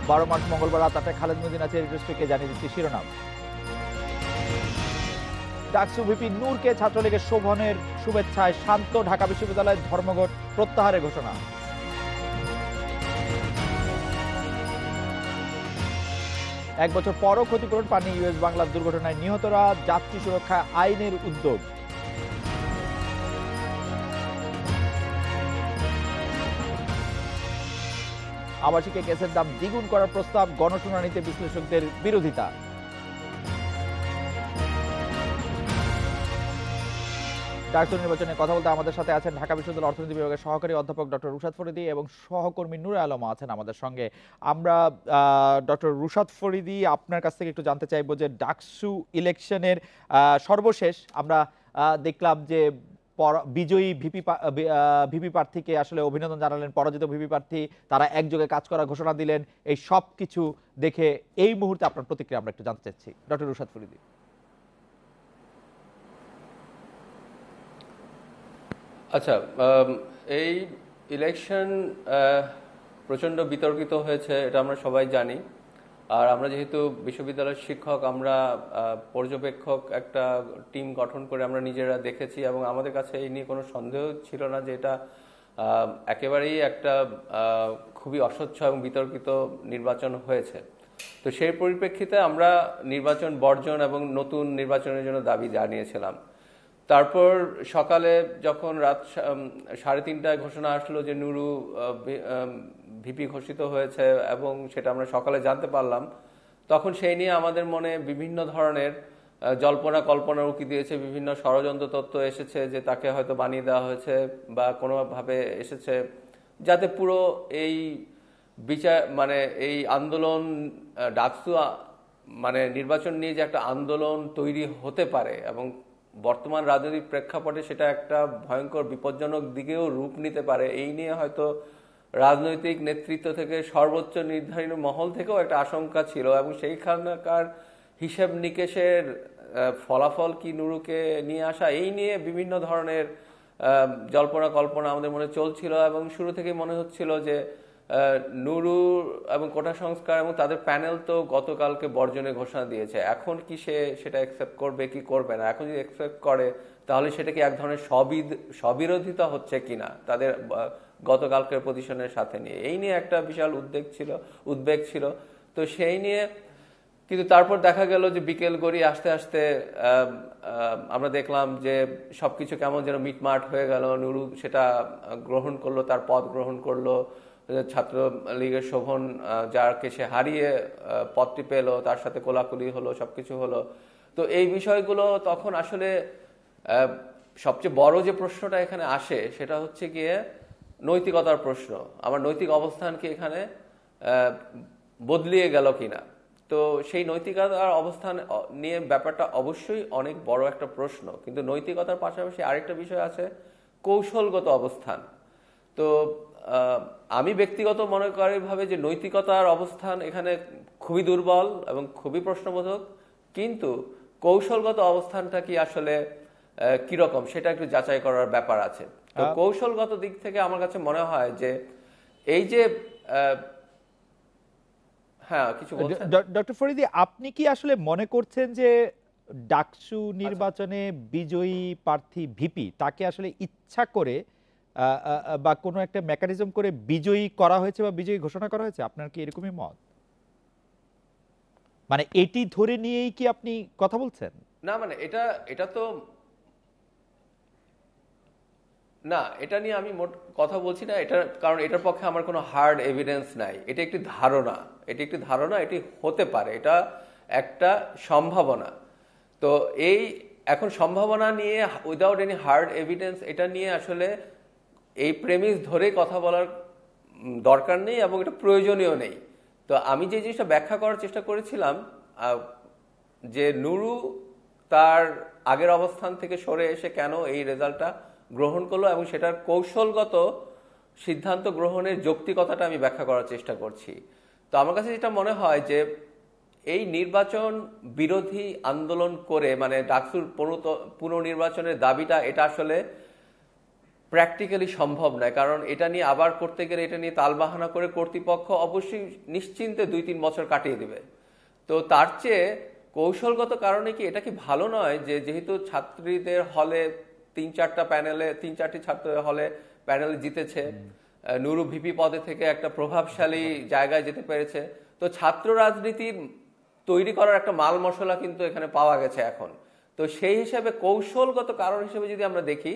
12 March মঙ্গলবার রাত 8টায় খালেদ মহিউদ্দিন আছে রেডিওস্ট্রিকে জানিয়ে দিচ্ছি শিরোনাম। ডাকসু ভিপি নূরকে ছাত্রলীগের শোভনের শুভেচ্ছায় শান্ত ঢাকা বিশ্ববিদ্যালয়ের ধর্মঘট প্রত্যাহারের ঘোষণা। এক বছর পরও ক্ষতিপূরণ পাননি ইউএস বাংলার দুর্ঘটনায় নিহতরা, যাত্রী সুরক্ষা আইনের উদ্যোগ। আবাসিকে গ্যাসের দাম দ্বিগুণ করার প্রস্তাব, গণশুনানিতে বিশ্লেষকদের বিরোধিতা। ডাকসু নির্বাচনে কথা বলতে আমাদের সাথে আছেন ঢাকা বিশ্ববিদ্যালয়ের অর্থনীতি বিভাগের সহকারী অধ্যাপক ডক্টর রুশাদ ফরিদী এবং সহকর্মী নূরে আলম আছেন আমাদের সঙ্গে। আমরা ডক্টর রুশাদ ফরিদী আপনার কাছ থেকে একটু জানতে চাইবো যে ডাকসু ইলেকশনের সর্বশেষ আমরা দেখলাম যে বিজয়ী ভিপি প্রার্থীকে আসলে অভিনন্দন জানালেন, পরাজিত ভিপি প্রার্থী তারা একযোগে কাজ করার ঘোষণা দিলেন। এই সব কিছু দেখে এই মুহূর্তে আপনার প্রতিক্রিয়া আমরা একটু জানতে চাচ্ছি ডক্টর রুশাদ ফরিদী। আচ্ছা, এই ইলেকশন প্রচণ্ড বিতর্কিত হয়েছে, এটা আমরা সবাই জানি। আর আমরা যেহেতু বিশ্ববিদ্যালয়ের শিক্ষক, আমরা পর্যবেক্ষক একটা টিম গঠন করে আমরা নিজেরা দেখেছি এবং আমাদের কাছে এই নিয়ে কোনো সন্দেহ ছিল না যে এটা একেবারেই একটা খুবই অস্বচ্ছ এবং বিতর্কিত নির্বাচন হয়েছে। তো সেই পরিপ্রেক্ষিতে আমরা নির্বাচন বর্জন এবং নতুন নির্বাচনের জন্য দাবি জানিয়েছিলাম। তারপর সকালে যখন রাত 3:30টায় ঘোষণা আসলো যে নুরু ভিপি ঘোষিত হয়েছে এবং সেটা আমরা সকালে জানতে পারলাম, তখন সেই নিয়ে আমাদের মনে বিভিন্ন ধরনের জল্পনা কল্পনার উকি দিয়েছে। বিভিন্ন ষড়যন্ত্র তত্ত্ব এসেছে যে তাকে হয়তো বানিয়ে দেওয়া হয়েছে বা কোনোভাবে এসেছে যাতে পুরো এই বিচার মানে এই আন্দোলন ডাকসু মানে নির্বাচন নিয়ে যে একটা আন্দোলন তৈরি হতে পারে এবং বর্তমান রাজনৈতিক প্রেক্ষাপটে সেটা একটা ভয়ঙ্কর বিপজ্জনক দিকেও রূপ নিতে পারে, এই নিয়ে হয়তো রাজনৈতিক নেতৃত্ব থেকে সর্বোচ্চ নির্ধারিত মহল থেকেও একটা আশঙ্কা ছিল এবং সেইখানকার হিসেব নিকেশের ফলাফল কি নুরুকে নিয়ে আসা, এই নিয়ে বিভিন্ন ধরনের জল্পনা কল্পনা আমাদের মনে চলছিল এবং শুরু থেকে মনে হচ্ছিল যে নুরু এবং কোটা সংস্কার এবং তাদের প্যানেল তো গতকালকে বর্জনের ঘোষণা দিয়েছে, এখন কি সে সেটা অ্যাকসেপ্ট করবে কি করবে না। এখন যদি অ্যাকসেপ্ট করে তাহলে সেটা কি এক ধরনের স্ববিরোধিতা হচ্ছে কিনা তাদের গতকালকের পজিশনের সাথে নিয়ে, এই নিয়ে একটা বিশাল উদ্বেগ ছিল। তো সেই নিয়ে কিন্তু তারপর দেখা গেল যে বিকেল গড়িয়ে আস্তে আস্তে আমরা দেখলাম যে সবকিছু কেমন যেন মিটমাট হয়ে গেল। নুরু সেটা গ্রহণ করলো, তার পদ গ্রহণ করলো। ছাত্র লীগের শোভন যাকে সে হারিয়ে পদটি পেল, তার সাথে কোলাকুলি হলো, সবকিছু হলো। তো এই বিষয়গুলো তখন আসলে সবচেয়ে বড় যে প্রশ্নটা এখানে আসে সেটা হচ্ছে গিয়ে নৈতিকতার প্রশ্ন। আমার নৈতিক অবস্থানকে এখানে বদলিয়ে গেল কিনা। তো সেই নৈতিকতার অবস্থান নিয়ে ব্যাপারটা অবশ্যই অনেক বড় একটা প্রশ্ন, কিন্তু নৈতিকতার পাশাপাশি আরেকটা বিষয় আছে কৌশলগত অবস্থান। তো আমি ব্যক্তিগত মনে করি ভাবে যে নৈতিকতার অবস্থান এখানে খুবই দুর্বল এবং খুবই প্রশ্নবোধক, কিন্তু কৌশলগত অবস্থানটা কি আসলে কিরকম সেটা একটু যাচাই করার ব্যাপার আছে। তো কৌশলগত দিক থেকে আমার কাছে মনে হয় যে এই যে হ্যাঁ কিছু বলছেন ডক্টর ফরিদী, আপনি কি আসলে মনে করছেন যে ডাকসু নির্বাচনে বিজয়ী প্রার্থী ভিপি তাকে আসলে ইচ্ছা করে বা কোনো একটা মেকানিজম করে বিজয়ী করা হয়েছে বা বিজয়ী ঘোষণা করা হয়েছে? আপনার কি এরকমই মত? মানে এটি ধরে নিয়েই কি আপনি কথা বলছেন? না, মানে এটা তো না, এটা নিয়ে আমি মোট কথা বলছি না। এটা কারণ এটার পক্ষে আমার কোনো হার্ড এভিডেন্স নাই। এটা একটি ধারণা, এটি হতে পারে, এটা একটা সম্ভাবনা। তো এই এখন সম্ভাবনা নিয়ে উইদাউট এনি হার্ড এভিডেন্স এটা নিয়ে আসলে এই প্রেমিস ধরে কথা বলার দরকার নেই এবং এটা প্রয়োজনীয় নেই। তো আমি যে জিনিসটা ব্যাখ্যা করার চেষ্টা করেছিলাম যে নুরু তার আগের অবস্থান থেকে সরে এসে কেন এই রেজাল্টটা গ্রহণ করলো এবং সেটার কৌশলগত সিদ্ধান্ত গ্রহণের যৌক্তিকতাটা আমি ব্যাখ্যা করার চেষ্টা করছি। তো আমার কাছে যেটা মনে হয় যে এই নির্বাচন বিরোধী আন্দোলন করে মানে ডাকসুর পুনর্নির্বাচনের দাবিটা এটা আসলে প্র্যাকটিক্যালি সম্ভব নয়, কারণ এটা নিয়ে আবার করতে গেলে এটা নিয়ে তালবাহানা করে কর্তৃপক্ষ অবশ্যই নিশ্চিন্তে 2-3 বছর কাটিয়ে দিবে। তো তার চেয়ে কৌশলগত কারণে কি এটা কি ভালো নয় যে যেহেতু ছাত্রীদের হলে 3-4টি ছাত্রদের হলে প্যানেলে জিতেছে, নুরু ভিপি পদে থেকে একটা প্রভাবশালী জায়গায় যেতে পেরেছে, তো ছাত্র রাজনীতির তৈরি করার একটা মাল মশলা কিন্তু এখানে পাওয়া গেছে এখন। তো সেই হিসাবে কৌশলগত কারণ হিসেবে যদি আমরা দেখি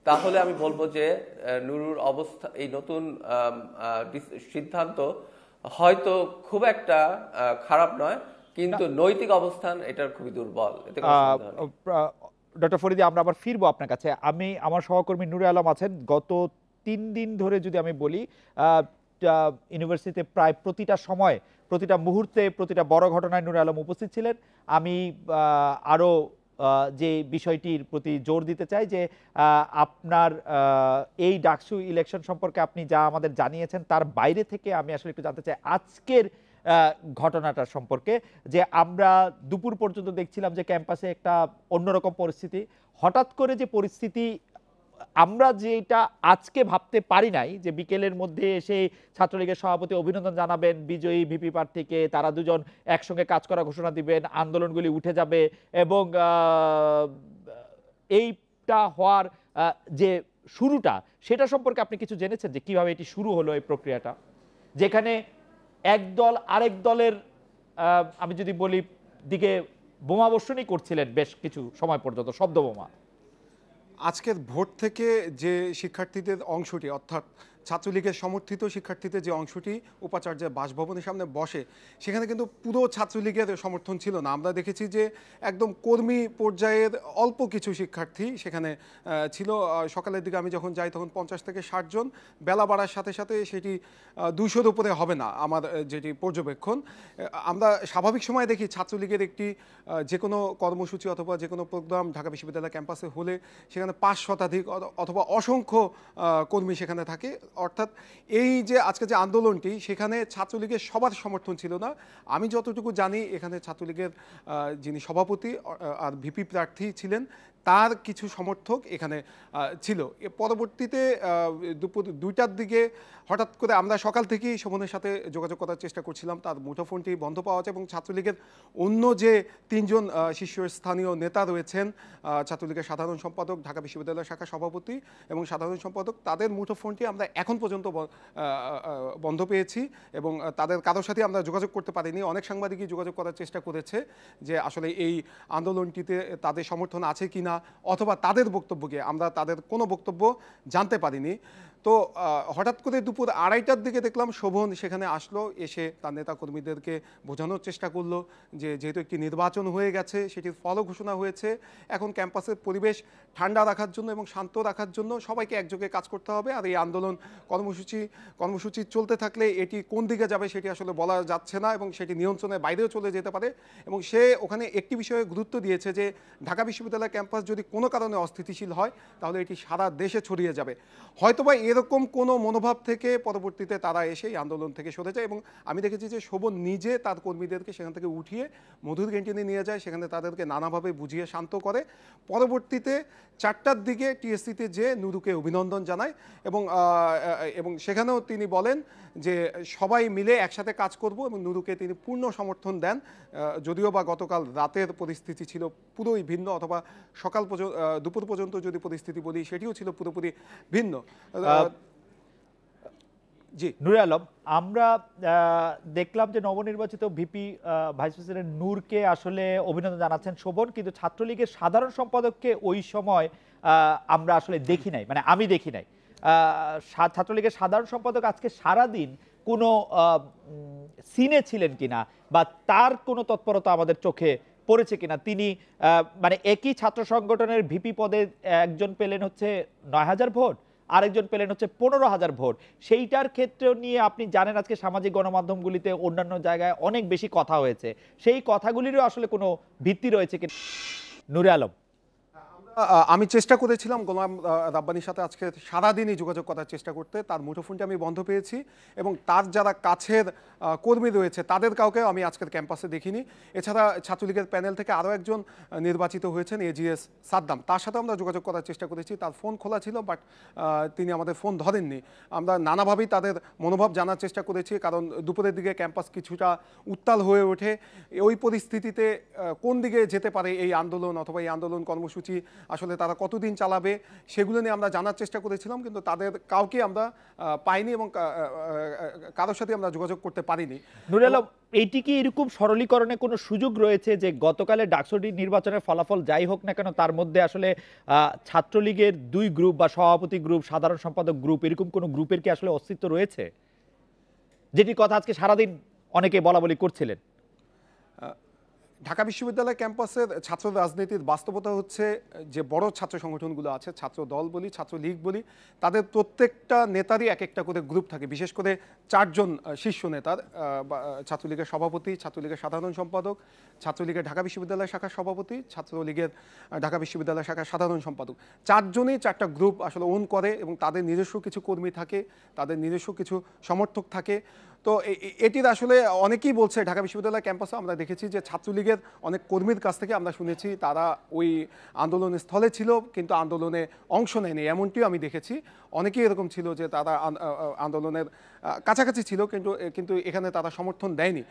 তাহলে আমি বলবো যে নুরুর অবস্থা, এই নতুন সিদ্ধান্ত হয়তো খুব একটা খারাপ নয়, কিন্তু নৈতিক অবস্থান এটার খুবই দুর্বল, এতে কোনো সন্দেহ নেই। ডক্টর ফরিদী, আমরা আবার ফিরবো আপনার কাছে। আমার সহকর্মী নূরে আলম আছেন। গত 3 দিন ধরে যদি আমি বলি, ইউনিভার্সিটিতে প্রায় প্রতিটা সময়, প্রতিটা মুহূর্তে, প্রতিটা বড় ঘটনায় নূরে আলম উপস্থিত ছিলেন। আমি আরো যে বিষয়টির প্রতি জোর দিতে চাই যে আপনার এই ডাকসু ইলেকশন সম্পর্কে আপনি যা আমাদের জানিয়েছেন তার বাইরে থেকে আমি আসলে একটু জানতে চাই আজকের ঘটনাটার সম্পর্কে। যে আমরা দুপুর পর্যন্ত দেখছিলাম যে ক্যাম্পাসে একটা অন্যরকম পরিস্থিতি, হঠাৎ করে যে পরিস্থিতি আমরা যেটা আজকে ভাবতে পারি নাই যে বিকেলের মধ্যে এসে ছাত্রলীগের সভাপতি অভিনন্দন জানাবেন বিজয়ী ভিপি প্রার্থীকে, তারা দুজন একসঙ্গে কাজ করার ঘোষণা দিবেন, আন্দোলনগুলি উঠে যাবে এবং এইটা হওয়ার যে শুরুটা, সেটা সম্পর্কে আপনি কিছু জেনেছেন যে কিভাবে এটি শুরু হলো এই প্রক্রিয়াটা, যেখানে এক দল আরেক দলের আমি যদি বলি দিকে বোমাবর্ষণই করছিলেন বেশ কিছু সময় পর্যন্ত, শব্দ বোমা। আজকের ভোট থেকে যে শিক্ষার্থীদের অংশটি, অর্থাৎ ছাত্রলীগের সমর্থিত শিক্ষার্থীদের যে অংশটি উপাচার্যের বাসভবনের সামনে বসে, সেখানে কিন্তু পুরো ছাত্রলীগের সমর্থন ছিল না। আমরা দেখেছি যে একদম কর্মী পর্যায়ের অল্প কিছু শিক্ষার্থী সেখানে ছিল। সকালের দিকে আমি যখন যাই তখন 50 থেকে 60 জন, বেলা বাড়ার সাথে সাথে সেটি 200-র উপরে হবে না আমার যেটি পর্যবেক্ষণ। আমরা স্বাভাবিক সময় দেখি ছাত্রলীগের একটি যে কোনো কর্মসূচি অথবা যে কোনো প্রোগ্রাম ঢাকা বিশ্ববিদ্যালয় ক্যাম্পাসে হলে সেখানে 5 শতাধিক অথবা অসংখ্য কর্মী সেখানে থাকে। অর্থাৎ এই যে আজকে যে আন্দোলনটি, সেখানে ছাত্রলীগের সবার সমর্থন ছিল না। আমি যতটুকু জানি এখানে ছাত্রলীগের যিনি সভাপতি আর ভিপি প্রার্থী ছিলেন তার কিছু সমর্থক এখানে ছিল। পরবর্তীতে দুপুর 2টার দিকে হঠাৎ করে আমরা সকাল থেকেই শোভনের সাথে যোগাযোগ করার চেষ্টা করছিলাম, তার মুঠোফোনটি বন্ধ পাওয়া যায় এবং ছাত্রলীগের অন্য যে 3 জন শীর্ষস্থানীয় নেতা রয়েছেন, ছাত্রলীগের সাধারণ সম্পাদক, ঢাকা বিশ্ববিদ্যালয় শাখা সভাপতি এবং সাধারণ সম্পাদক, তাদের মুঠোফোনটি আমরা এখন পর্যন্ত বন্ধ পেয়েছি এবং তাদের কারোর সাথে আমরা যোগাযোগ করতে পারিনি। অনেক সাংবাদিকই যোগাযোগ করার চেষ্টা করেছে যে আসলে এই আন্দোলনটিতে তাদের সমর্থন আছে কিনা, অথবা তাদের বক্তব্য কি, আমরা তাদের কোনো বক্তব্য জানতে পারিনি। তো হঠাৎ করে দুপুর 2:30টার দিকে দেখলাম শোভন সেখানে আসলো, এসে তার নেতা কর্মীদেরকে বোঝানোর চেষ্টা করলো যে যেহেতু একটি নির্বাচন হয়ে গেছে, সেটির ফলও ঘোষণা হয়েছে, এখন ক্যাম্পাসের পরিবেশ ঠান্ডা রাখার জন্য এবং শান্ত রাখার জন্য সবাইকে একযোগে কাজ করতে হবে। আর এই আন্দোলন কর্মসূচি চলতে থাকলে এটি কোন দিকে যাবে সেটি আসলে বলা যাচ্ছে না এবং সেটি নিয়ন্ত্রণের বাইরেও চলে যেতে পারে। এবং সে ওখানে একটি বিষয়ে গুরুত্ব দিয়েছে যে ঢাকা বিশ্ববিদ্যালয় ক্যাম্পাস যদি কোনো কারণে অস্থিতিশীল হয় তাহলে এটি সারা দেশে ছড়িয়ে যাবে। হয়তোবা এরকম কোনো মনোভাব থেকে পরবর্তীতে তারা এসে এই আন্দোলন থেকে সরে যায় এবং আমি দেখেছি যে শোভন নিজে তার কর্মীদেরকে সেখান থেকে উঠিয়ে মধুর ক্যান্টিনে নিয়ে যায়, সেখানে তাদেরকে নানাভাবে বুঝিয়ে শান্ত করে। পরবর্তীতে 4টার দিকে টিএসসিতে যে নুরুকে অভিনন্দন জানায় এবং সেখানেও তিনি বলেন যে সবাই মিলে একসাথে কাজ করব এবং নুরুকে তিনি পূর্ণ সমর্থন দেন। যদিও বা গতকাল রাতের পরিস্থিতি ছিল পুরোই ভিন্ন, অথবা সকাল পর্যন্ত দুপুর পর্যন্ত যদি পরিস্থিতি বলি সেটিও ছিল পুরোপুরি ভিন্ন। জি নূরে আলম, আমরা দেখলাম যে নবনির্বাচিত ভিপি ভাইস প্রেসিডেন্ট নূরকে আসলে অভিনন্দন জানাচ্ছেন শোভন, কিন্তু ছাত্রলীগের সাধারণ সম্পাদককে ওই সময় আমরা আসলে দেখি নাই, মানে আমি দেখি নাই। ছাত্রলীগের সাধারণ সম্পাদক আজকে সারাদিন কোনো সিনে ছিলেন কিনা বা তার কোনো তৎপরতা আমাদের চোখে পড়েছে কিনা, তিনি মানে একই ছাত্র সংগঠনের ভিপি পদে একজন পেলেন হচ্ছে 9,000 ভোট, আরেকজন পেলেন হচ্ছে 15,000 ভোট। সেইটার ক্ষেত্রে নিয়ে আপনি জানেন আজকে সামাজিক গণমাধ্যমগুলিতে অন্যান্য জায়গায় অনেক বেশি কথা হয়েছে, সেই কথাগুলিরও আসলে কোনো ভিত্তি রয়েছে কি? নূরে আলম, আমি চেষ্টা করেছিলাম গোলাম রাব্বানির সাথে আজকে সারাদিনই যোগাযোগ করার চেষ্টা করতে, তার মুঠোফোনটি আমি বন্ধ পেয়েছি এবং তার যারা কাছের কর্মী রয়েছে তাদের কাউকে আমি আজকের ক্যাম্পাসে দেখিনি। এছাড়া ছাত্রলীগের প্যানেল থেকে আরও একজন নির্বাচিত হয়েছেন এজিএস সাদ্দাম, তার সাথে আমরা যোগাযোগ করার চেষ্টা করেছি, তার ফোন খোলা ছিল বাট তিনি আমাদের ফোন ধরেননি। আমরা নানাভাবেই তাদের মনোভাব জানার চেষ্টা করেছি, কারণ দুপুরের দিকে ক্যাম্পাস কিছুটা উত্তাল হয়ে ওঠে। ওই পরিস্থিতিতে কোন দিকে যেতে পারে এই আন্দোলন অথবা এই আন্দোলন কর্মসূচি, আসলে তারা কতদিন চালাবে সেগুলো নিয়ে আমরা জানার চেষ্টা করেছিলাম, কিন্তু তাদের কাউকে আমরা পাইনি এবং কারোর সাথে আমরা যোগাযোগ করতে পারিনি। নুরুল আলম, এইটি কি এরকম সরলীকরণে কোনো সুযোগ রয়েছে যে গতকালের ডাকসুটি নির্বাচনের ফলাফল যাই হোক না কেন তার মধ্যে আসলে ছাত্রলীগের দুই গ্রুপ বা সভাপতি গ্রুপ, সাধারণ সম্পাদক গ্রুপ, এরকম কোনো গ্রুপের কি আসলে অস্তিত্ব রয়েছে, যেটি কথা আজকে সারাদিন অনেকে বলা বলি করছিলেন? ঢাকা বিশ্ববিদ্যালয় ক্যাম্পাসের ছাত্র রাজনীতির বাস্তবতা হচ্ছে যে বড় ছাত্র সংগঠনগুলো আছে, ছাত্র দল বলি, ছাত্র লীগ বলি, তাদের প্রত্যেকটা নেতারই এক একটা করে গ্রুপ থাকে। বিশেষ করে 4 জন শীর্ষ নেতার, ছাত্রলীগের সভাপতি, ছাত্রলীগের সাধারণ সম্পাদক, ছাত্রলীগের ঢাকা বিশ্ববিদ্যালয় শাখার সভাপতি, ছাত্রলীগের ঢাকা বিশ্ববিদ্যালয় শাখার সাধারণ সম্পাদক, 4 জনই 4টা গ্রুপ আসলে ওন করে এবং তাদের নিজস্ব কিছু কর্মী থাকে, তাদের নিজস্ব কিছু সমর্থক থাকে। তো এটির আসলে অনেকেই বলছে, ঢাকা বিশ্ববিদ্যালয় ক্যাম্পাসে আমরা দেখেছি যে ছাত্রলীগের অনেক কর্মীর কাছ থেকে আমরা শুনেছি তারা ওই আন্দোলনের স্থলে ছিল কিন্তু আন্দোলনে অংশ নেয়নি, এমনটিও আমি দেখেছি। অনেকেই এরকম ছিল যে তারা আন্দোলনের কাছাকাছি ছিল কিন্তু এখানে তারা সমর্থন দেয়নি।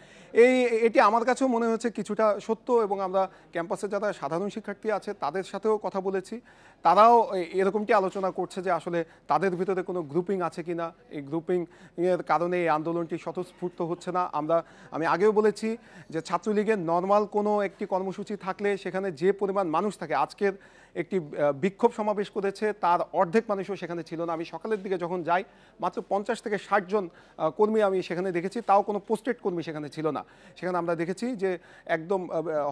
এটি আমার কাছেও মনে হচ্ছে কিছুটা সত্য এবং আমরা ক্যাম্পাসে যারা সাধারণ শিক্ষার্থী আছে তাদের সাথেও কথা বলেছি, তারাও এরকমটি আলোচনা করছে যে আসলে তাদের ভিতরে কোনো গ্রুপিং আছে কিনা, এই গ্রুপিং এর কারণে এই আন্দোলনটি স্বতঃস্ফূর্ত হচ্ছে না। আমি আগেও বলেছি যে ছাত্রলীগের নর্মাল কোনো একটি কর্মসূচি থাকলে সেখানে যে পরিমাণ মানুষ থাকে, আজকের একটি বিক্ষোভ সমাবেশ করেছে তার অর্ধেক মানুষও সেখানে ছিল না। আমি সকালের দিকে যখন যাই মাত্র 50 থেকে 60 জন কর্মী আমি সেখানে দেখেছি, তাও কোনো পোস্টেড কর্মী সেখানে ছিল না। সেখানে আমরা দেখেছি যে একদম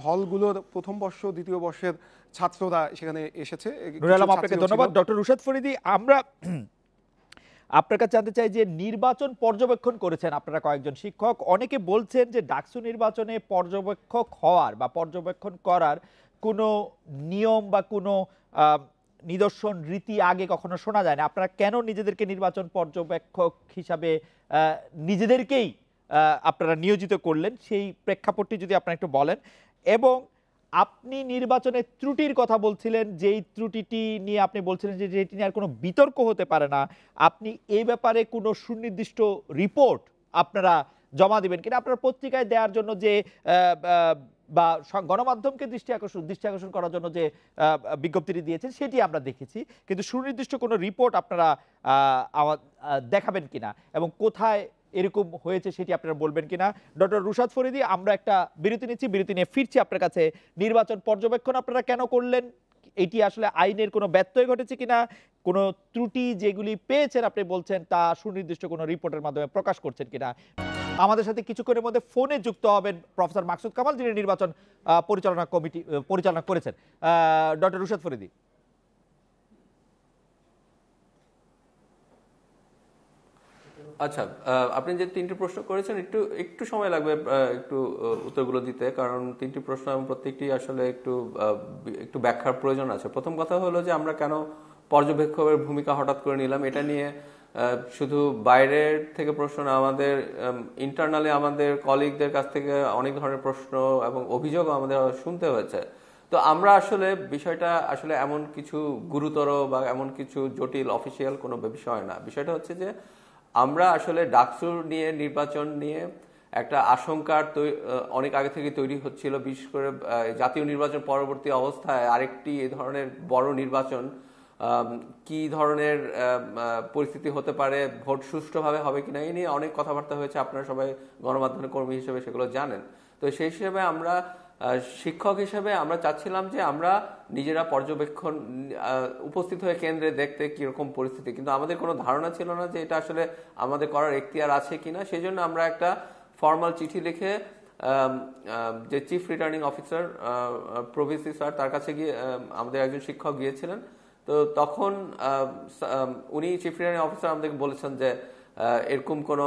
হলগুলোর প্রথম বর্ষ দ্বিতীয় বর্ষের ছাত্ররা সেখানে এসেছে। নুরুল আলম, আপনাকে ধন্যবাদ। ডক্টর রুশাদ ফরিদী, আমরা আপনার কাছে জানতে চাই যে নির্বাচন পর্যবেক্ষণ করেছেন আপনারা কয়েকজন শিক্ষক, অনেকে বলছেন যে ডাকসু নির্বাচনে পর্যবেক্ষক হওয়ার বা পর্যবেক্ষণ করার কোনো নিয়ম বা কোনো নিদর্শন রীতি আগে কখনো শোনা যায় না। আপনারা কেন নিজেদেরকে নির্বাচন পর্যবেক্ষক হিসাবে নিজেদেরকেই আপনারা নিয়োজিত করলেন, সেই প্রেক্ষাপটটি যদি আপনারা একটু বলেন। এবং আপনি নির্বাচনের ত্রুটির কথা বলছিলেন, যেই ত্রুটিটি নিয়ে আপনি বলছিলেন যে এটি নিয়ে আর কোনো বিতর্ক হতে পারে না, আপনি এই ব্যাপারে কোনো সুনির্দিষ্ট রিপোর্ট আপনারা জমা দিবেন কিনা? আপনারা পত্রিকায় দেওয়ার জন্য যে বা গণমাধ্যমকে দৃষ্টি আকর্ষণ করার জন্য যে বিজ্ঞপ্তিটি দিয়েছেন সেটি আমরা দেখেছি, কিন্তু সুনির্দিষ্ট কোনো রিপোর্ট আপনারা দেখাবেন কিনা এবং কোথায় এরকম হয়েছে সেটি আপনারা বলবেন কিনা? ডক্টর রুশাদ ফরিদী, আমরা একটা বিরতি নিচ্ছি, বিরতি নিয়ে ফিরছি আপনার কাছে। নির্বাচন পর্যবেক্ষণ আপনারা কেন করলেন, এটি আসলে আইনের কোনো ব্যত্যয় ঘটেছে কিনা, কোনো ত্রুটি যেগুলি পেয়েছেন আপনি বলছেন তা সুনির্দিষ্ট কোনো রিপোর্টের মাধ্যমে প্রকাশ করছেন কিনা? আমাদের সাথে কিছুক্ষণের মধ্যে ফোনে যুক্ত হবেন প্রফেসর মাকসুদ কামাল, যিনি নির্বাচন পরিচালনা করেছেন। ডক্টর রুশাদ ফরিদী। আচ্ছা, আপনি যে 3টি প্রশ্ন করেছেন একটু সময় লাগবে একটু উত্তরগুলো দিতে, কারণ 3টি প্রশ্ন এবং প্রত্যেকটি আসলে একটু ব্যাখ্যার প্রয়োজন আছে। প্রথম কথা হলো যে আমরা কেন পর্যবেক্ষকের ভূমিকা হঠাৎ করে নিলাম, এটা নিয়ে শুধু বাইরের থেকে প্রশ্ন না, আমাদের ইন্টারনালি আমাদের কলিগদের কাছ থেকে অনেক ধরনের প্রশ্ন এবং অভিযোগও আমাদের শুনতে হয়েছে। তো আমরা আসলে বিষয়টা আসলে এমন কিছু গুরুতর বা এমন কিছু জটিল অফিসিয়াল কোনো বিষয় না। বিষয়টা হচ্ছে যে আমরা আসলে ডাকসু নিয়ে, নির্বাচন নিয়ে একটা আশঙ্কার অনেক আগে থেকে তৈরি হচ্ছিল। বিশেষ করে জাতীয় নির্বাচন পরবর্তী অবস্থায় আরেকটি এই ধরনের বড় নির্বাচন কি ধরনের পরিস্থিতি হতে পারে, ভোট সুষ্ঠুভাবে হবে কিনা, এই নিয়ে অনেক কথাবার্তা হয়েছে। আপনারা সবাই গণমাধ্যমের কর্মী হিসেবে সেগুলো জানেন। তো সেই হিসেবে আমরা শিক্ষক হিসেবে আমরা চাচ্ছিলাম যে আমরা নিজেরা পর্যবেক্ষণ উপস্থিত হয়ে কেন্দ্রে দেখতে কিরকম পরিস্থিতি, কিন্তু আমাদের কোনো ধারণা ছিল না যে এটা আসলে আমাদের করার এখতিয়ার আছে কিনা। সেই জন্য আমরা একটা ফর্মাল চিঠি লিখে যে chief returning officer pro-VC sir, তার কাছে গিয়ে আমাদের একজন শিক্ষক গিয়েছিলেন। তো তখন উনি চিফ রিটার্নিং অফিসার আমাদেরকে বলেছেন যে এরকম কোনো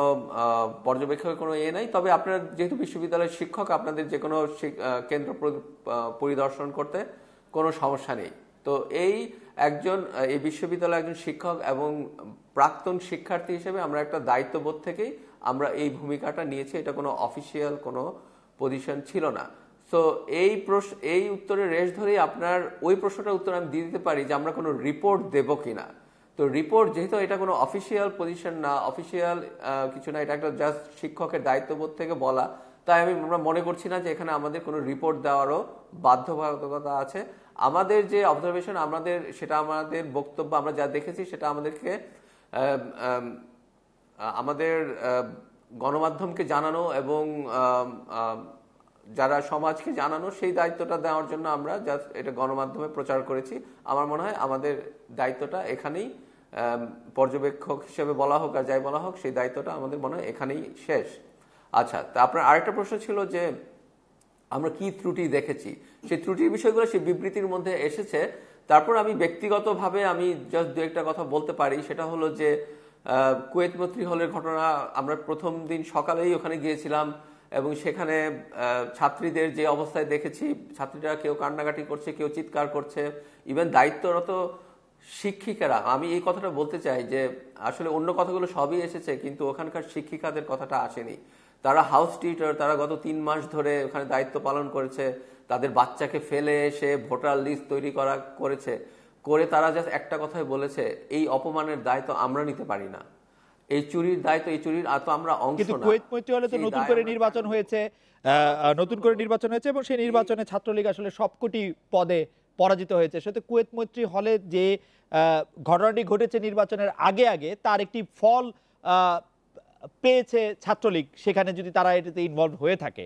পর্যবেক্ষকের কোনো নাই, তবে আপনারা যেহেতু বিশ্ববিদ্যালয়ের শিক্ষক আপনাদের যে কোনো কেন্দ্র পরিদর্শন করতে কোনো সমস্যা নেই। তো এই বিশ্ববিদ্যালয়ের একজন শিক্ষক এবং প্রাক্তন শিক্ষার্থী হিসেবে আমরা একটা দায়িত্ববোধ থেকেই আমরা এই ভূমিকাটা নিয়েছি। এটা কোনো অফিসিয়াল কোনো পজিশন ছিল না। সো এই উত্তরের রেশ ধরেই আপনার ওই প্রশ্নটার উত্তর আমি দিয়ে দিতে পারি যে আমরা কোনো রিপোর্ট দেব কিনা। তো রিপোর্ট যেহেতু এটা কোনো অফিসিয়াল পজিশন না, অফিসিয়াল কিছু না, এটা একটা জাস্ট শিক্ষকের দায়িত্ববোধ থেকে বলা, তাই আমরা মনে করছি না যে এখানে আমাদের কোনো রিপোর্ট দেওয়ারও বাধ্যবাধকতা আছে। আমাদের যে অবজারভেশন, সেটা আমাদের বক্তব্য, আমরা যা দেখেছি সেটা আমাদেরকে আমাদের গণমাধ্যমকে জানানো এবং যারা সমাজকে জানানো, সেই দায়িত্বটা দেওয়ার জন্য আমরা জাস্ট এটা গণমাধ্যমে প্রচার করেছি। আমার মনে হয় আমাদের দায়িত্বটা এখানেই, পর্যবেক্ষক হিসেবে বলা হোক আর যাই বলা হোক, সেই দায়িত্বটা আমাদের মনে হয় এখানেই শেষ। আচ্ছা, তা আপনার আরেকটা প্রশ্ন ছিল যে আমরা কি ত্রুটি দেখেছি। সেই ত্রুটির বিষয়গুলো সেই বিবৃতির মধ্যে এসেছে। তারপর আমি ব্যক্তিগতভাবে আমি জাস্ট দু একটা কথা বলতে পারি। সেটা হলো যে কুয়েত মৈত্রী হলের ঘটনা, আমরা প্রথম দিন সকালেই ওখানে গিয়েছিলাম এবং সেখানে ছাত্রীদের যে অবস্থায় দেখেছি, ছাত্রীরা কেউ কান্নাকাটি করছে, কেউ চিৎকার করছে, ইভেন দায়িত্বরত শিক্ষিকারা। আমি এই কথাটা বলতে চাই যে আসলে অন্য কথাগুলো সবই এসেছে, কিন্তু ওখানকার শিক্ষিকাদের কথাটা আসেনি। তারা হাউস টিউটর, তারা গত 3 মাস ধরে ওখানে দায়িত্ব পালন করেছে, তাদের বাচ্চাকে ফেলে এসে ভোটার লিস্ট তৈরি করে তারা জাস্ট একটা কথাই বলেছে, এই অপমানের দায়িত্ব আমরা নিতে পারি না, এই চুরির দায়িত্ব, এই চুরির তো আমরা অংশ কিন্তু না। কুয়েত মৈত্রী হলে তো নতুন করে নির্বাচন হয়েছে, এবং সেই নির্বাচনে ছাত্রলীগ আসলে সবকটি পদে পরাজিত হয়েছে। সেটা কুয়েত মৈত্রী হলে যে ঘটনাটি ঘটেছে নির্বাচনের আগে আগে, তার একটি ফল পেয়েছে ছাত্রলীগ, সেখানে যদি তারা এটাতে ইনভলভ হয়ে থাকে।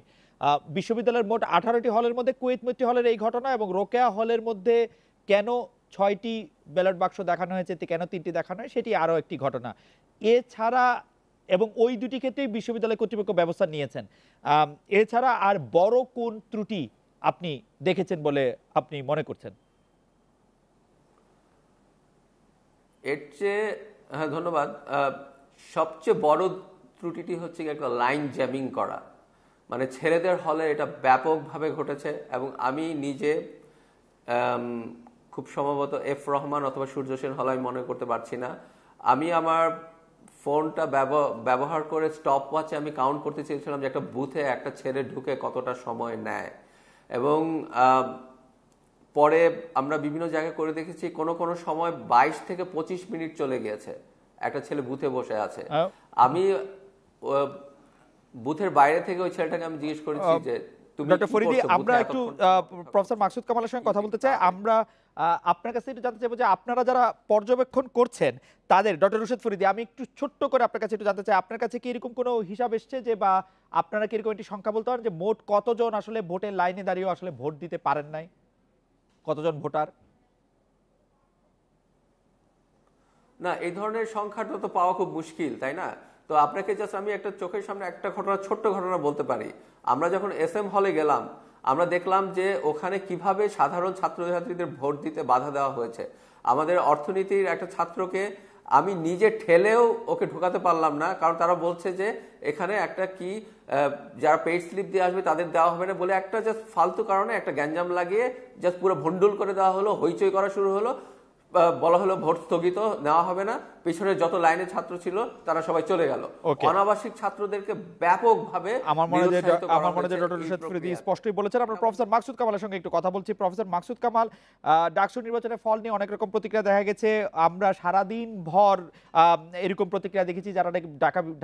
বিশ্ববিদ্যালয়ের মোট 18টি হলের মধ্যে কুয়েত মৈত্রী হলের এই ঘটনা এবং রোকেয়া হলের মধ্যে কেন 6টি ব্যালট বাক্স দেখানো হয়েছে, কেন 3টি দেখানো হয়, সেটি আরও একটি ঘটনা। এছাড়া এবং ওই দুটি ক্ষেত্রেই বিশ্ববিদ্যালয় কর্তৃপক্ষ ব্যবস্থা নিয়েছেন। এছাড়া আর বড় কোন ত্রুটি আপনি দেখেছেন বলে আপনি মনে করছেন? এর চেয়ে, হ্যাঁ ধন্যবাদ, সবচেয়ে বড় ত্রুটিটি হচ্ছে একটা লাইন জ্যামিং করা। মানে ছেলেদের হলে এটা ব্যাপকভাবে ঘটেছে এবং আমি নিজে খুব সম্ভবত এফ রহমান অথবা সূর্য সেন হল, আমি মনে করতে পারছি না, আমি আমার ফোনটা ব্যবহার করে স্টপ ওয়াচে আমি কাউন্ট করতে চেয়েছিলাম যে একটা বুথে একটা ছেলে ঢুকে কতটা সময় নেয়। এবং পরে আমরা বিভিন্ন জায়গায় করে দেখেছি কোনো সময় 22 থেকে 25 মিনিট চলে গিয়েছে, একটা ছেলে বুথে বসে আছে। আমি বুথের বাইরে থেকে ওই ছেলেটাকে আমি জিজ্ঞেস করেছি যে ডক্টর ফরিদী, আমরা একটু প্রফেসর মাকসুদ কামালের সঙ্গে কথা বলতে চাই। আমরা আপনার কাছে একটু জানতে চাইবো যে আপনারা যারা পর্যবেক্ষণ করছেন তাদের, ডক্টর রুশাদ ফরিদী, আমি একটু ছোট্ট করে আপনার কাছে একটু জানতে চাই, আপনার কাছে কি এরকম কোনো হিসাব এসছে যে, বা আপনারা কি এরকম একটি সংখ্যা বলতে পারেন যে মোট কতজন আসলে ভোটের লাইনে দাঁড়িয়েও আসলে ভোট দিতে পারেন নাই? কতজন ভোটার? না, এই ধরনের সংখ্যাটা তো পাওয়া খুব মুশকিল, তাই না? তো আপনাকে জাস্ট আমি একটা চোখের সামনে একটা ছোট্ট ঘটনা বলতে পারি। আমরা যখন SM হলে গেলাম, আমরা দেখলাম যে ওখানে কিভাবে সাধারণ ছাত্রছাত্রীদের ভোট দিতে বাধা দেওয়া হয়েছে। আমাদের অর্থনীতির একটা ছাত্রকে আমি নিজে ঠেলেও ওকে ঢোকাতে পারলাম না, কারণ তারা বলছে যে এখানে একটা কি যারা পেইড স্লিপ দিয়ে আসবে তাদের দেওয়া হবে না বলে একটা জাস্ট ফালতু কারণে একটা গ্যাঞ্জাম লাগিয়ে জাস্ট পুরো ভন্ডুল করে দেওয়া হলো, হইচই করা শুরু হলো। বলা হলো ভোট স্থগিত, নেওয়া হবে না। পিছনে যত লাইনে ছাত্র ছিল তারা সবাই চলে গেল। অনাবাসিক ছাত্রদেরকে ব্যাপকভাবে আমার মনে হয় ডক্টর রুশাদ ফরিদী স্পষ্টই বলেছেন। আমরা প্রফেসর মাকসুদ কামালের সঙ্গে একটু কথা বলছি। প্রফেসর মাকসুদ কামাল, ডাকসু নির্বাচনের ফল নিয়ে অনেক রকম প্রতিক্রিয়া দেখা গেছে। আমরা সারাদিন ভর এরকম প্রতিক্রিয়া দেখেছি, যারা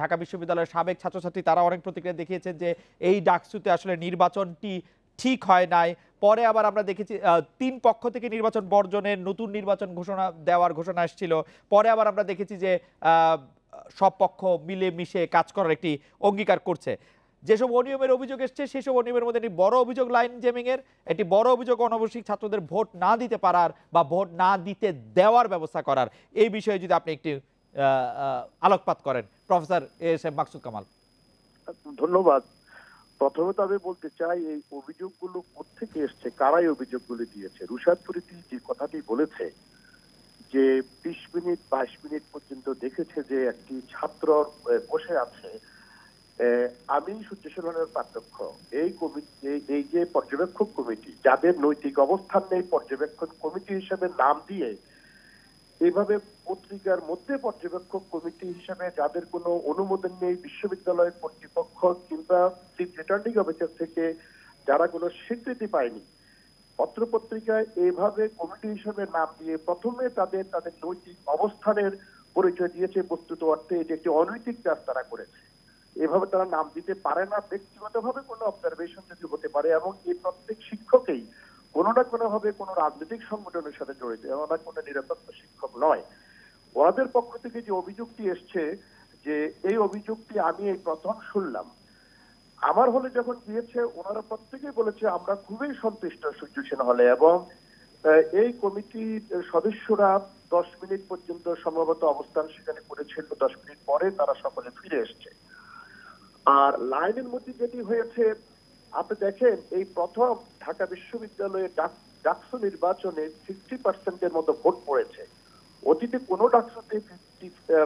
ঢাকা বিশ্ববিদ্যালয়ের সাবেক ছাত্রছাত্রী তারা অনেক প্রতিক্রিয়া দেখিয়েছেন যে এই ডাকসুতে আসলে নির্বাচনটি ঠিক হয় নাই। পরে আবার আমরা দেখেছি 3 পক্ষ থেকে নির্বাচন বর্জনের, নতুন নির্বাচন দেওয়ার ঘোষণা এসেছিল। পরে আবার আমরা দেখেছি যে সব পক্ষ মিলে মিশে কাজ করার একটি অঙ্গীকার করছে। যেসব অনিয়মের অভিযোগ এসছে সেসব অনিয়মের মধ্যে একটি বড় অভিযোগ লাইন জ্যামিং এর, একটি বড় অভিযোগ অনাবশ্যিক ছাত্রদের ভোট না দিতে পারার বা ভোট না দিতে দেওয়ার ব্যবস্থা করার। এই বিষয়ে যদি আপনি একটি আলোকপাত করেন প্রফেসর এস.এম. মাকসুদ কামাল। ধন্যবাদ। প্রথমে তো আমি বলতে চাই এই অভিযোগগুলো কোত্থেকে এসছে, কারাই অভিযোগগুলো দিয়েছে। রুশাদ ফরিদী যে কথাটি বলেছে যে 20 মিনিট 22 মিনিট পর্যন্ত দেখেছে যে একটি ছাত্র বসে আছে, আমি সূর্যসেনের পার্থক্য এই কমিটি, এই যে পর্যবেক্ষক কমিটি যাদের নৈতিক অবস্থান নেই, পর্যবেক্ষণ কমিটি হিসেবে নাম দিয়ে এইভাবে পত্রিকার মধ্যে পর্যবেক্ষক কমিটি হিসেবে যাদের কোনো অনুমোদন নেই, বিশ্ববিদ্যালয়ের কর্তৃপক্ষ কিংবা চিফ রিটার্নিং অফিসার থেকে যারা কোনো স্বীকৃতি পায়নি, পত্রপত্রিকায় এইভাবে কমিটি হিসেবে নাম দিয়ে প্রথমে তাদের তাদের নৈতিক অবস্থানের পরিচয় দিয়েছে। বস্তুত অর্থে এটি একটি অনৈতিক কাজ তারা করেছে। এভাবে তারা নাম দিতে পারে না। ব্যক্তিগতভাবে কোনো অবজারভেশন যদি হতে পারে, এবং এই প্রত্যেক শিক্ষকেই কোনো না কোনো ভাবে কোনো রাজনৈতিক সংগঠনের সাথে জড়িত, ওনারা কোনো নিরপেক্ষ শিক্ষক নয়। ওনাদের পক্ষ থেকে যে অভিযোগটি এসছে, যে এই অভিযোগটি আমি এই প্রথম শুনলাম, আমার হলে যখন গিয়েছে ওনারা প্রত্যেকেই বলেছে আমরা খুবই সন্তুষ্ট সূর্য সেন হলে, এবং এই কমিটির সদস্যরা 10 মিনিট পর্যন্ত সম্ভবত অবস্থান সেখানে করেছিল। 10 মিনিট পরে তারা সকলে ফিরে এসছে। আর লাইনের মধ্যে যেটি হয়েছে, আপনি দেখেন এই প্রথম ঢাকা বিশ্ববিদ্যালয়ে ডাকসু নির্বাচনে 50% মতো ভোট পড়েছে। অতীতে কোনো ডাকসুতে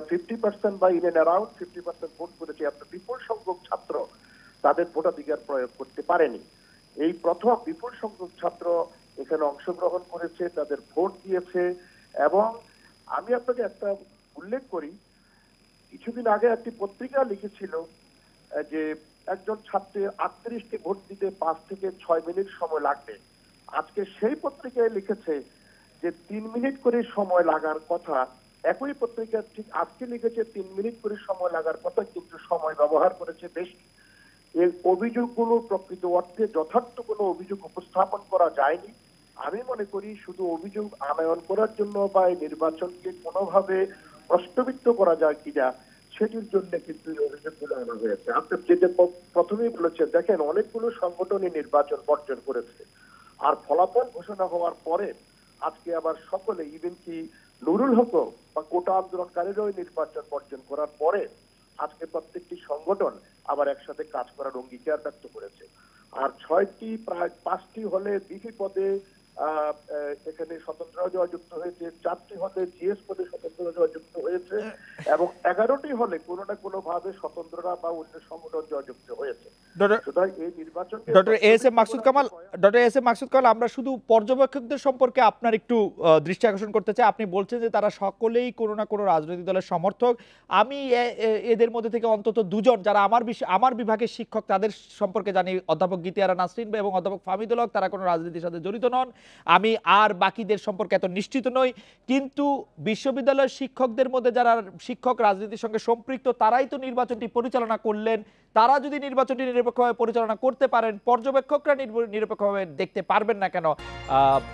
50% বা ইন এন্ড অ্যারাউন্ড 50% ভোট পড়েছে। এত বিপুল সংখ্যক ছাত্র তাদের ভোটাধিকার প্রয়োগ করতে পারেনি। এই প্রথম বিপুল সংখ্যক ছাত্র এখানে অংশগ্রহণ করেছে, তাদের ভোট দিয়েছে। এবং আমি আপনাকে একটা উল্লেখ করি, কিছুদিন আগে একটি পত্রিকা লিখেছিল যে একজন ছাত্রের 38টি ভোট দিতে 5 থেকে 6 মিনিট সময় লাগবে। আজকে সেই পত্রিকায় লিখেছে যে 3 মিনিট করে সময় লাগার কথা। একই পত্রিকা ঠিক আজকে লিখেছে 3 মিনিট করে সময় লাগার কথা, কিন্তু সময় ব্যবহার করেছে বেশি। এই অভিযোগগুলো প্রকৃত অর্থে যথার্থ কোনো অভিযোগ উপস্থাপন করা যায়নি। আমি মনে করি শুধু অভিযোগ আনয়ন করার জন্য বা এই নির্বাচনকে কোনোভাবে প্রশ্নবিদ্ধ করা যায় কিনা সেটির জন্য কিন্তু এই অভিযোগগুলো আনা হয়েছে। আপনি যেটা প্রথমেই বলেছেন, দেখেন অনেকগুলো সংগঠনই নির্বাচন বর্জন করেছে, আর ফলাফল ঘোষণা হওয়ার পরে আজকে আবার সকলে, ইভেন কি নুরুল হক বা কোটা আন্দোলনকারীরাও নির্বাচন বর্জন করার পরে আজকে প্রত্যেকটি সংগঠন আবার একসাথে কাজ করার অঙ্গীকার ব্যক্ত করেছে। আর 6টি প্রায় 5টি হলে বিপি পদে এখানে স্বতন্ত্র দেওয়া যুক্ত হয়েছে, 4টি হলে জিএস পদে স্বতন্ত্র দেওয়া যুক্ত হয়েছে, এবং 11টি হলে কোনো না কোনো ভাবে স্বতন্ত্ররা বা অন্য সংগঠন দেওয়া যুক্ত হয়েছে। সুতরাং এই নির্বাচন doctor S M Maksud Kamal, আমরা শুধু পর্যবেক্ষকদের সম্পর্কে আপনার একটু দৃষ্টি আকর্ষণ করতে চাই। আপনি বলছেন যে তারা সকলেই কোনো না কোনো রাজনৈতিক দলের সমর্থক। আমি এদের মধ্যে থেকে অন্তত দুজন যারা আমার বিভাগের শিক্ষক তাদের সম্পর্কে জানি, অধ্যাপক গীতিয়ারা নাসরিন এবং অধ্যাপক ফাহমিদুল হক, তারা কোনো রাজনীতির সাথে জড়িত নন। আমি আর বাকিদের সম্পর্কে এত নিশ্চিত নই, কিন্তু বিশ্ববিদ্যালয়ের শিক্ষকদের মধ্যে যারা শিক্ষক রাজনীতির সঙ্গে সম্পৃক্ত তারাই তো নির্বাচনটি পরিচালনা করলেন। তারা যদি নির্বাচনটি নিরপেক্ষভাবে পরিচালনা করতে পারেন, পর্যবেক্ষকরা নিরপেক্ষভাবে দেখতে পারবেন না কেন?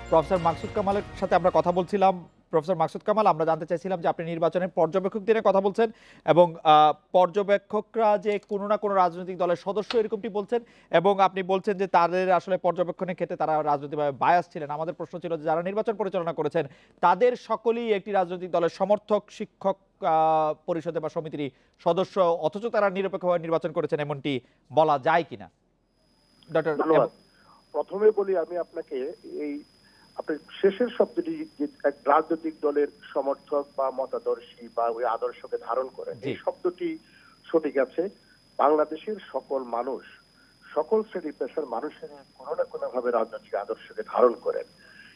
প্রফেসর মাকসুদ কামালের সাথে আমরা কথা বলছিলাম। প্রফেসর মাকসুদ কামাল, আমরা জানতে চাইছিলাম যে আপনি নির্বাচনের পর্যবেক্ষক দিনে কথা বলছেন, এবং পর্যবেক্ষকরা যে কোনো না কোনো রাজনৈতিক দলের সদস্য এরকমটি বলছেন, এবং আপনি বলছেন যে তাদের আসলে পর্যবেক্ষণের ক্ষেত্রে তারা রাজনৈতিকভাবে বায়াস ছিলেন। আমাদের প্রশ্ন ছিল যে যারা নির্বাচন পরিচালনা করেছেন তাদের সকলেই একটি রাজনৈতিক দলের সমর্থক, শিক্ষক পরিষদে বা সমিতির সদস্য, অথচ তারা নিরপেক্ষভাবে নির্বাচন করেছেন, এমনটি বলা যায় কিনা? ডক্টর, প্রথমে বলি আমি আপনাকে, এই আপনি শেষের শব্দটি যে এক রাজনৈতিক দলের সমর্থক বা মতাদর্শী বা ওই আদর্শকে ধারণ করেন, এই শব্দটি সঠিক আছে। বাংলাদেশের সকল মানুষ, সকল শ্রেণী পেশার মানুষের কোনো না কোনো ভাবে রাজনৈতিক আদর্শকে ধারণ করেন।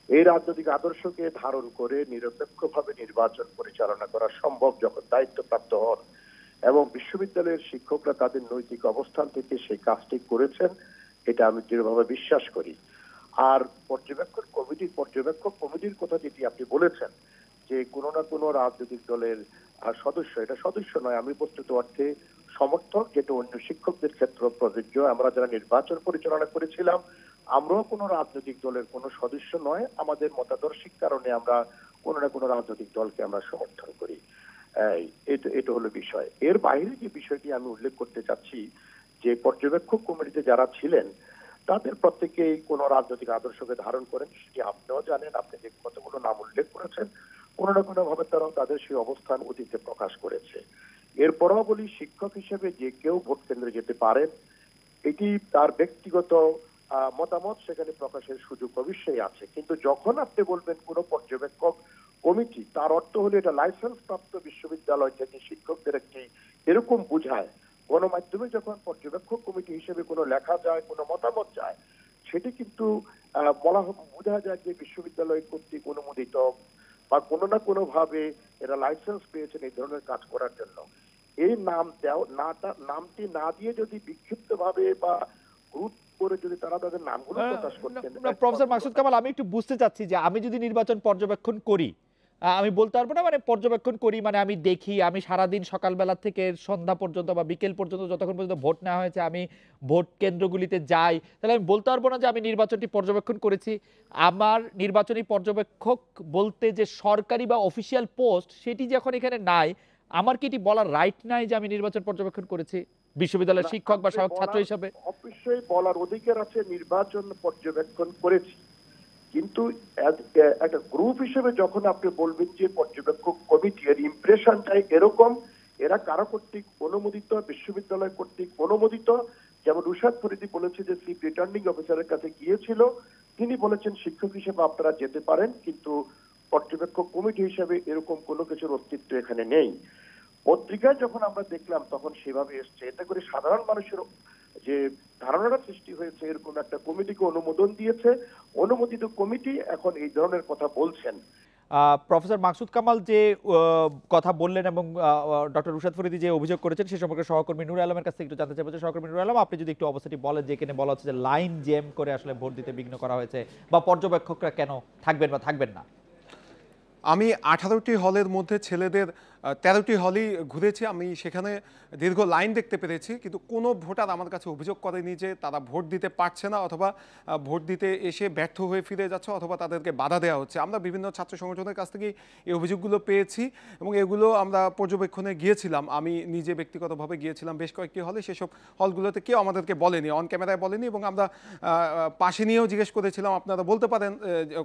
এই রাজনৈতিক আদর্শকে ধারণ করে নিরপেক্ষভাবে নির্বাচন পরিচালনা করা সম্ভব যখন দায়িত্বপ্রাপ্ত হন, এবং বিশ্ববিদ্যালয়ের শিক্ষকরা তাদের নৈতিক অবস্থান থেকে সেই কাজটি করেছেন, এটা আমি দৃঢ়ভাবে বিশ্বাস করি। আর পর্যবেক্ষক কমিটির কথা যেটি আপনি বলেছেন যে কোনো না কোনো রাজনৈতিক দলের সদস্য, এটা সদস্য নয়, আমি বস্তুত অর্থে সমর্থক, যেটা অন্য শিক্ষকদের ক্ষেত্রে প্রযোজ্য। আমরা যারা নির্বাচন পরিচালনা করেছিলাম আমরাও কোনো রাজনৈতিক দলের কোনো সদস্য নয়, আমাদের মতাদর্শিক কারণে আমরা কোনো না কোনো রাজনৈতিক দলকে আমরা সমর্থন করি। এটা হলো বিষয়। এর বাইরে যে বিষয়টি আমি উল্লেখ করতে চাচ্ছি, যে পর্যবেক্ষক কমিটিতে যারা ছিলেন তাদের প্রত্যেকেই কোন রাজনৈতিক আদর্শকে ধারণ করেন, সেটি আপনিও জানেন। আপনি যে কতগুলো নাম উল্লেখ করেছেন, কোনো না কোনো ভাবে তারাও তাদের সেই অবস্থান অতীতে প্রকাশ করেছে। এরপরও বলি, শিক্ষক হিসেবে যে কেউ ভোট কেন্দ্রে যেতে পারেন, এটি তার ব্যক্তিগত মতামত, সেখানে প্রকাশের সুযোগ অবশ্যই আছে। কিন্তু যখন আপনি বলবেন কোনো পর্যবেক্ষক কমিটি, তার অর্থ হলো এটা লাইসেন্স প্রাপ্ত বিশ্ববিদ্যালয় থেকে শিক্ষকদের একটি এরকম বুঝায়, গণমাধ্যমে যখন পর্যবেক্ষক কমিটি হিসেবে কোনো লেখা যায়, কোনো মতামত যায়, সেটি কিন্তু বোঝা যায় যে বিশ্ববিদ্যালয় কর্তৃক অনুমোদিত বা কোনো না কোনো ভাবে এরা লাইসেন্স পেয়েছেন এই ধরনের কাজ করার জন্য। এই নামটি না দিয়ে যদি বিক্ষিপ্ত ভাবে বা গ্রুপ করে যদি তারা তাদের নামগুলো প্রকাশ করতেন। প্রফেসর মাকসুদ কামাল, আমি একটু বুঝতে চাচ্ছি যে আমি যদি নির্বাচন পর্যবেক্ষণ করি, আমি বলতে পারবো না মানে পর্যবেক্ষণ করি মানে আমি দেখি, আমি সারাদিন সকালবেলা থেকে সন্ধ্যা পর্যন্ত বা বিকেল পর্যন্ত যতক্ষণ পর্যন্ত ভোট নেওয়া হয়েছে আমি ভোট কেন্দ্রগুলিতে যাই, তাহলে আমি বলতে পারবো না যে আমি নির্বাচনটি পর্যবেক্ষণ করেছি? আমার নির্বাচনী পর্যবেক্ষক বলতে যে সরকারি বা অফিসিয়াল পোস্ট, সেটি যখন এখানে নাই, আমার কি এটি বলার রাইট নাই যে আমি নির্বাচন পর্যবেক্ষণ করেছি বিশ্ববিদ্যালয়ের শিক্ষক বা ছাত্র হিসাবে? অবশ্যই বলার অধিকার আছে নির্বাচন পর্যবেক্ষণ করেছি, কিন্তু একটা গ্রুপ হিসেবে যখন আপনি বলবেন যে পর্যবেক্ষক কমিটি এর ইমপ্রেশনটাই এরকম, এরা কারো কর্তৃক অনুমোদিত, বিশ্ববিদ্যালয় কর্তৃক অনুমোদিত, যেমন রুশাদ ফরিদী বলেছে যে চিফ রিটার্নিং অফিসারের কাছে গিয়েছিল, তিনি বলেছেন শিক্ষক হিসেবে আপনারা যেতে পারেন, কিন্তু পর্যবেক্ষক কমিটি হিসেবে এরকম কোনো কিছুর অস্তিত্ব এখানে নেই। পত্রিকায় যখন আমরা দেখলাম তখন সেভাবে এসছে, এতে করে সাধারণ মানুষের যে ধারণাটা সৃষ্টি হয়েছে এরকম একটা কমিটিকে অনুমোদন দিয়েছে, অনুমোদিত কমিটি এখন এই ধরনের কথা বলছেন। প্রফেসর মাকসুদ কামাল যে কথা বললেন এবং ডক্টর রুশাদ ফরিদী যে অভিযোগ করেছেন সে সম্পর্কে সহকর্মী নূর আলমের কাছ থেকে একটু জানতে চাইবো। সহকর্মী নূর আলম, আপনি যদি একটু অবস্থাটি বলেন যে এখানে বলা হচ্ছে যে লাইন জ্যাম করে আসলে ভোট দিতে বিঘ্ন করা হয়েছে, বা পর্যবেক্ষকরা কেন থাকবেন বা থাকবেন না? আমি 18টি হলের মধ্যে ছেলেদের 13টি হলই ঘুরেছি, আমি সেখানে দীর্ঘ লাইন দেখতে পেরেছি, কিন্তু কোনো ভোটার আমার কাছে অভিযোগ করেনি যে তারা ভোট দিতে পারছে না অথবা ভোট দিতে এসে ব্যর্থ হয়ে ফিরে যাচ্ছে অথবা তাদেরকে বাধা দেওয়া হচ্ছে। আমরা বিভিন্ন ছাত্র সংগঠনের কাছ থেকে এই অভিযোগগুলো পেয়েছি এবং এগুলো আমরা পর্যবেক্ষণে গিয়েছিলাম, আমি নিজে ব্যক্তিগতভাবে গিয়েছিলাম বেশ কয়েকটি হলে, সেসব হলগুলোতে কেউ আমাদেরকে বলেনি, অন ক্যামেরায় বলেনি, এবং আমরা পাশে নিয়েও জিজ্ঞেস করেছিলাম আপনারা বলতে পারেন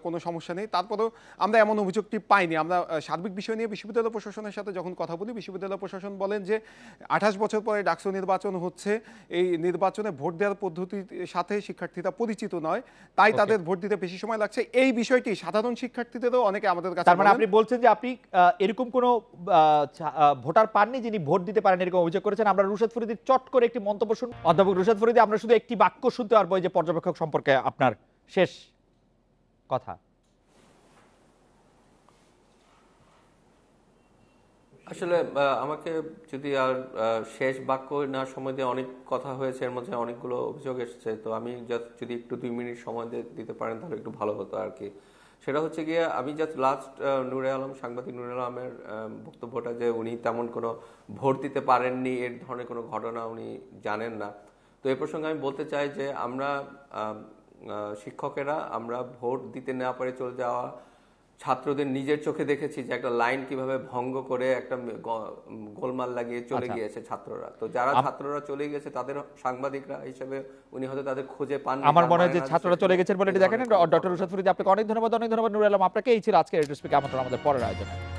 কোনো সমস্যা নেই, তারপরেও আমরা এমন অভিযোগটি পাইনি। আমরা সার্বিক বিষয় নিয়ে বিশ্ববিদ্যালয় প্রশাসনের সাথে যখন কথা বলি, বিশ্ববিদ্যালয় প্রশাসন বলেন যে 28 বছর পরে ডাকসু নির্বাচন হচ্ছে, এই নির্বাচনে ভোট দেওয়ার পদ্ধতির সাথে শিক্ষার্থীরা পরিচিত নয়, তাই তাদের ভোট দিতে বেশি সময় লাগছে। এই বিষয়টি সাধারণ শিক্ষার্থীদেরও অনেকে আমাদের কাছে, তার মানে আপনি বলছেন যে আপনি এরকম কোন ভোটার পাননি যিনি ভোট দিতে পারেন এরকম অভিযোগ করেছেন। আমরা রুশাদ ফরিদীর চট করে একটি মন্তব্য শুনুন। অধ্যাপক রুশাদ ফরিদী, আমরা শুধু একটি বাক্য শুনতে পারবো যে পর্যবেক্ষক সম্পর্কে আপনার শেষ কথা। আসলে আমাকে যদি আর শেষ বাক্য না সময় দিয়ে, অনেক কথা হয়েছে, এর মধ্যে অনেকগুলো অভিযোগ এসেছে, তো আমি যদি একটু 2 মিনিট সময় দিতে পারেন তাহলে একটু ভালো হতো আর কি। সেটা হচ্ছে গিয়ে আমি জাস্ট লাস্ট নূরে আলম, সাংবাদিক নূরে আলমের বক্তব্যটা, যে উনি তেমন কোনো ভোট দিতে পারেননি এর ধরনের কোনো ঘটনা উনি জানেন না। তো এই প্রসঙ্গে আমি বলতে চাই যে আমরা শিক্ষকেরা আমরা ভোট দিতে না পারে চলে যাওয়া ছাত্রদের নিজের চোখে দেখেছি যে একটা লাইন কিভাবে ভঙ্গ করে একটা গোলমাল লাগিয়ে চলে গিয়েছে ছাত্ররা। তো যারা ছাত্ররা চলে গেছে তাদের সাংবাদিকরা হিসেবে উনি হয়তো তাদের খুঁজে পান। আমার মনে হয় যে ছাত্ররা চলে গেছেন বলে এটি দেখেন। ডক্টর রুশাদ ফরিদী, আপনাকে অনেক ধন্যবাদ। নূর আলম, আপনাকে এই ছিল আজকের রেডিও স্পিকে আমন্ত্রণ আমাদের পরের আয়োজনে।